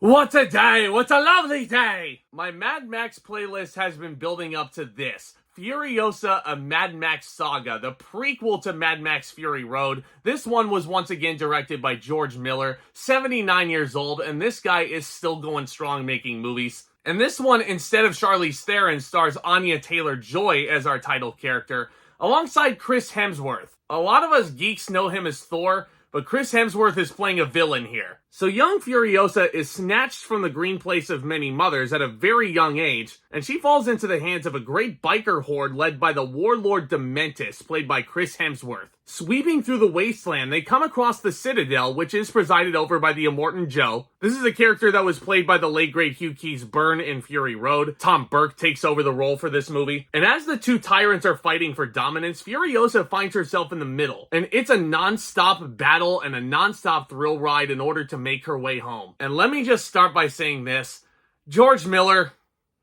What a day! What a lovely day! My Mad Max playlist has been building up to this. Furiosa, a Mad Max Saga, the prequel to Mad Max Fury Road. This one was once again directed by George Miller, 79 years old, and this guy is still going strong making movies. And this one, instead of Charlize Theron, stars Anya Taylor-Joy as our title character, alongside Chris Hemsworth. A lot of us geeks know him as Thor, but Chris Hemsworth is playing a villain here. So young Furiosa is snatched from the green place of many mothers at a very young age, and she falls into the hands of a great biker horde led by the warlord Dementus, played by Chris Hemsworth. Sweeping through the wasteland, they come across the Citadel, which is presided over by the Immortan Joe. This is a character that was played by the late great Hugh Keys-Byrne in Fury Road. Tom Burke takes over the role for this movie. And as the two tyrants are fighting for dominance, Furiosa finds herself in the middle. And it's a non-stop battle and a non-stop thrill ride in order to make her way home. And let me just start by saying this. George Miller,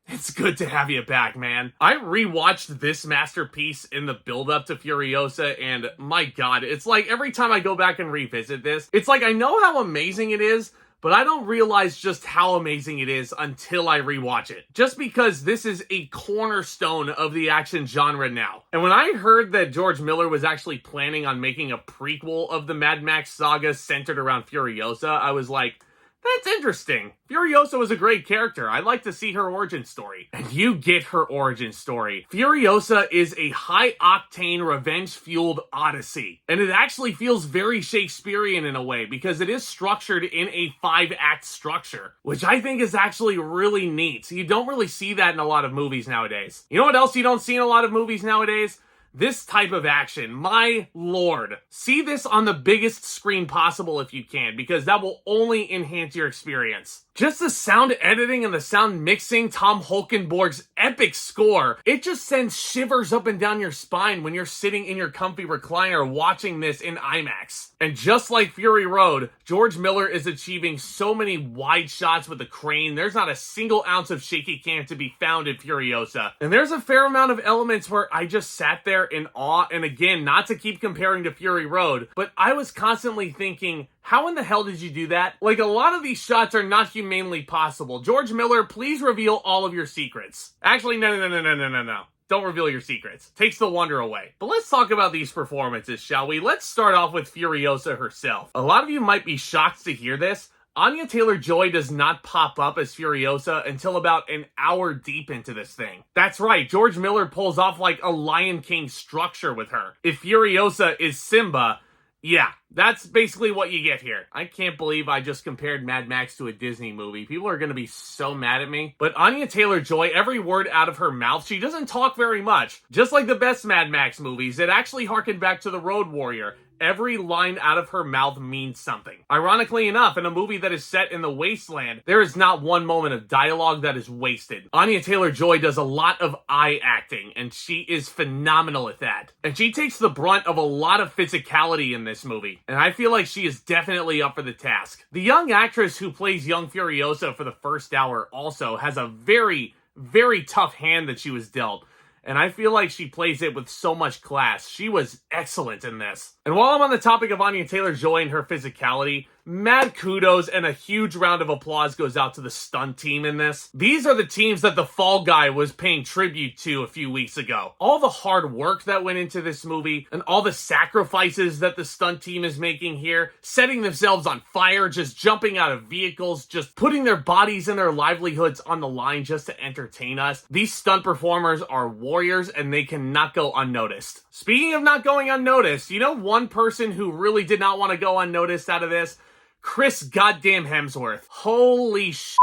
it's good to have you back, man. I rewatched this masterpiece in the build-up to Furiosa, and my god, it's like every time I go back and revisit this, it's like I know how amazing it is, but I don't realize just how amazing it is until I rewatch it. Just because this is a cornerstone of the action genre now. And when I heard that George Miller was actually planning on making a prequel of the Mad Max Saga centered around Furiosa, I was like, that's interesting. Furiosa was a great character. I'd like to see her origin story. And you get her origin story. Furiosa is a high-octane, revenge-fueled odyssey. And it actually feels very Shakespearean in a way, because it is structured in a 5-act structure, which I think is actually really neat. You don't really see that in a lot of movies nowadays. You know what else you don't see in a lot of movies nowadays? This type of action. My lord. See this on the biggest screen possible if you can, because that will only enhance your experience. Just the sound editing and the sound mixing, Tom Holkenborg's epic score, it just sends shivers up and down your spine when you're sitting in your comfy recliner watching this in IMAX. And just like Fury Road, George Miller is achieving so many wide shots with the crane, there's not a single ounce of shaky cam to be found in Furiosa. And there's a fair amount of elements where I just sat there in awe, and again, not to keep comparing to Fury Road, but I was constantly thinking, how in the hell did you do that? Like, a lot of these shots are not humanly possible. George Miller, please reveal all of your secrets. Actually, no. Don't reveal your secrets. Takes the wonder away. But let's talk about these performances, shall we? Let's start off with Furiosa herself. A lot of you might be shocked to hear this. Anya Taylor-Joy does not pop up as Furiosa until about an hour deep into this thing. That's right, George Miller pulls off like a Lion King structure with her. If Furiosa is Simba, yeah, that's basically what you get here. I can't believe I just compared Mad Max to a Disney movie. People are going to be so mad at me. But Anya Taylor-Joy, every word out of her mouth, she doesn't talk very much. Just like the best Mad Max movies, it actually harkened back to The Road Warrior. Every line out of her mouth means something. Ironically enough, in a movie that is set in the wasteland, there is not one moment of dialogue that is wasted. Anya Taylor-Joy does a lot of eye acting, and she is phenomenal at that. And she takes the brunt of a lot of physicality in this movie, and I feel like she is definitely up for the task. The young actress who plays young Furiosa for the first hour also has a very, very tough hand that she was dealt. And I feel like she plays it with so much class. She was excellent in this. And while I'm on the topic of Anya Taylor-Joy and her physicality, mad kudos and a huge round of applause goes out to the stunt team in this. These are the teams that the Fall Guy was paying tribute to a few weeks ago. All the hard work that went into this movie and all the sacrifices that the stunt team is making here, setting themselves on fire, just jumping out of vehicles, just putting their bodies and their livelihoods on the line just to entertain us. These stunt performers are warriors and they cannot go unnoticed. Speaking of not going unnoticed, you know one person who really did not want to go unnoticed out of this? Chris goddamn Hemsworth. Holy shit.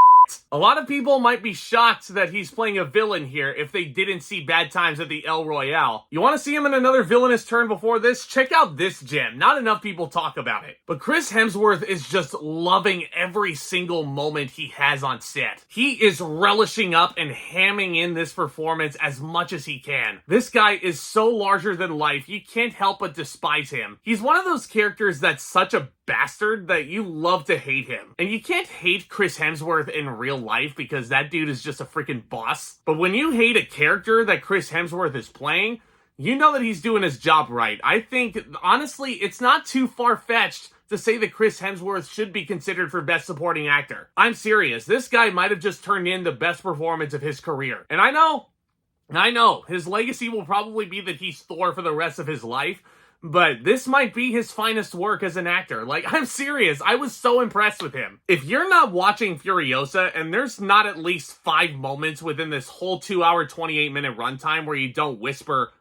A lot of people might be shocked that he's playing a villain here if they didn't see Bad Times at the El Royale. You want to see him in another villainous turn before this? Check out this gem. Not enough people talk about it. But Chris Hemsworth is just loving every single moment he has on set. He is relishing up and hamming in this performance as much as he can. This guy is so larger than life, you can't help but despise him. He's one of those characters that's such a bastard that you love to hate him. And you can't hate Chris Hemsworth in real life because that dude is just a freaking boss. But when you hate a character that Chris Hemsworth is playing, you know that he's doing his job right. I think, honestly, it's not too far-fetched to say that Chris Hemsworth should be considered for Best Supporting Actor. I'm serious, this guy might have just turned in the best performance of his career. And I know, his legacy will probably be that he's Thor for the rest of his life, but this might be his finest work as an actor. Like, I'm serious, I was so impressed with him. If you're not watching Furiosa, and there's not at least 5 moments within this whole 2-hour, 28-minute runtime where you don't whisper,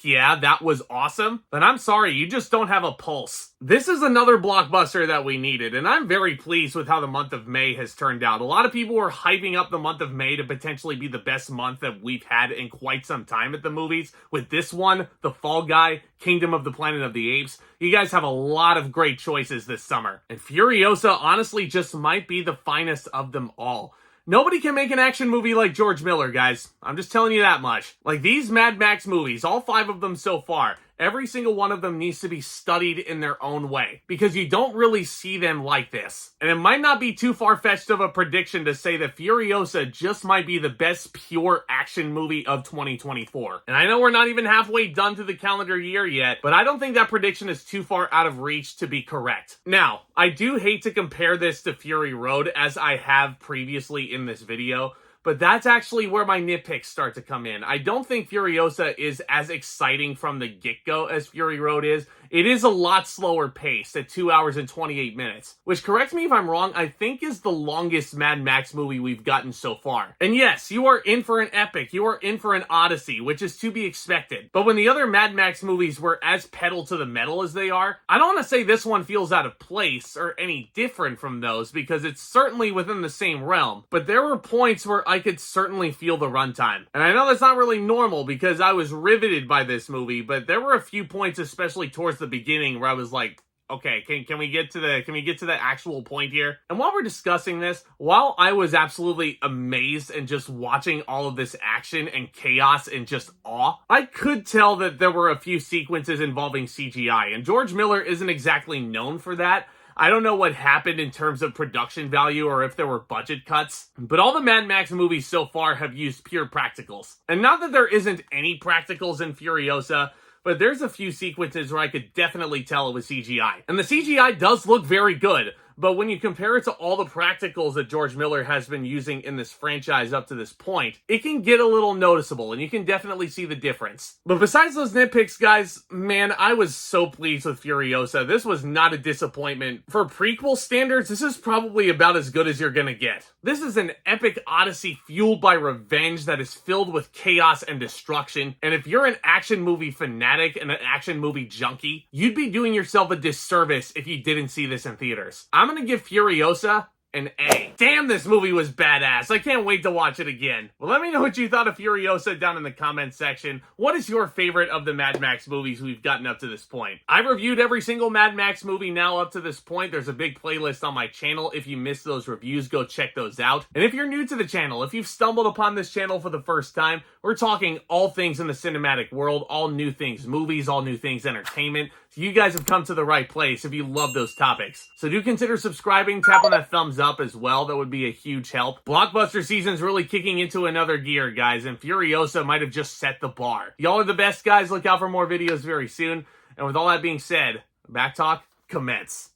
yeah, that was awesome, then I'm sorry, you just don't have a pulse. This is another blockbuster that we needed, and I'm very pleased with how the month of May has turned out. A lot of people were hyping up the month of May to potentially be the best month that we've had in quite some time at the movies. With this one, The Fall Guy, Kingdom of the Planet of the Apes, you guys have a lot of great choices this summer. And Furiosa honestly just might be the finest of them all. Nobody can make an action movie like George Miller, guys. I'm just telling you that much. Like, these Mad Max movies, all 5 of them so far, every single one of them needs to be studied in their own way, because you don't really see them like this. And it might not be too far-fetched of a prediction to say that Furiosa just might be the best pure action movie of 2024. And I know we're not even halfway done to the calendar year yet, but I don't think that prediction is too far out of reach to be correct. Now, I do hate to compare this to Fury Road, as I have previously in this video, but that's actually where my nitpicks start to come in. I don't think Furiosa is as exciting from the get-go as Fury Road is. It is a lot slower paced at 2 hours and 28 minutes, which, correct me if I'm wrong, I think is the longest Mad Max movie we've gotten so far. And yes, you are in for an epic, you are in for an odyssey, which is to be expected. But when the other Mad Max movies were as pedal to the metal as they are, I don't want to say this one feels out of place or any different from those, because it's certainly within the same realm. But there were points where I could certainly feel the runtime. And I know that's not really normal, because I was riveted by this movie, but there were a few points, especially towards the beginning, where I was like, okay, can we get to the actual point here? And while we're discussing this, while I was absolutely amazed and just watching all of this action and chaos and just awe, I could tell that there were a few sequences involving CGI, and George Miller isn't exactly known for that. I don't know what happened in terms of production value or if there were budget cuts, but all the Mad Max movies so far have used pure practicals. And not that there isn't any practicals in Furiosa, but there's a few sequences where I could definitely tell it was CGI. And the CGI does look very good, but when you compare it to all the practicals that George Miller has been using in this franchise up to this point, it can get a little noticeable, and you can definitely see the difference. But besides those nitpicks, guys, man, I was so pleased with Furiosa. This was not a disappointment. For prequel standards, this is probably about as good as you're gonna get. This is an epic odyssey fueled by revenge that is filled with chaos and destruction, and if you're an action movie fanatic and an action movie junkie, you'd be doing yourself a disservice if you didn't see this in theaters. I'm gonna give Furiosa an A. Damn, this movie was badass. I can't wait to watch it again. Well, let me know what you thought of Furiosa down in the comments section. What is your favorite of the Mad Max movies we've gotten up to this point? I've reviewed every single Mad Max movie now up to this point. There's a big playlist on my channel. If you missed those reviews, go check those out. And if you're new to the channel, if you've stumbled upon this channel for the first time, we're talking all things in the cinematic world, all new things movies, all new things entertainment. So you guys have come to the right place if you love those topics. So do consider subscribing, tap on that thumbs up as well. That would be a huge help. Blockbuster season's really kicking into another gear, guys, and Furiosa might have just set the bar. Y'all are the best, guys. Look out for more videos very soon. And with all that being said, Back Talk, commence.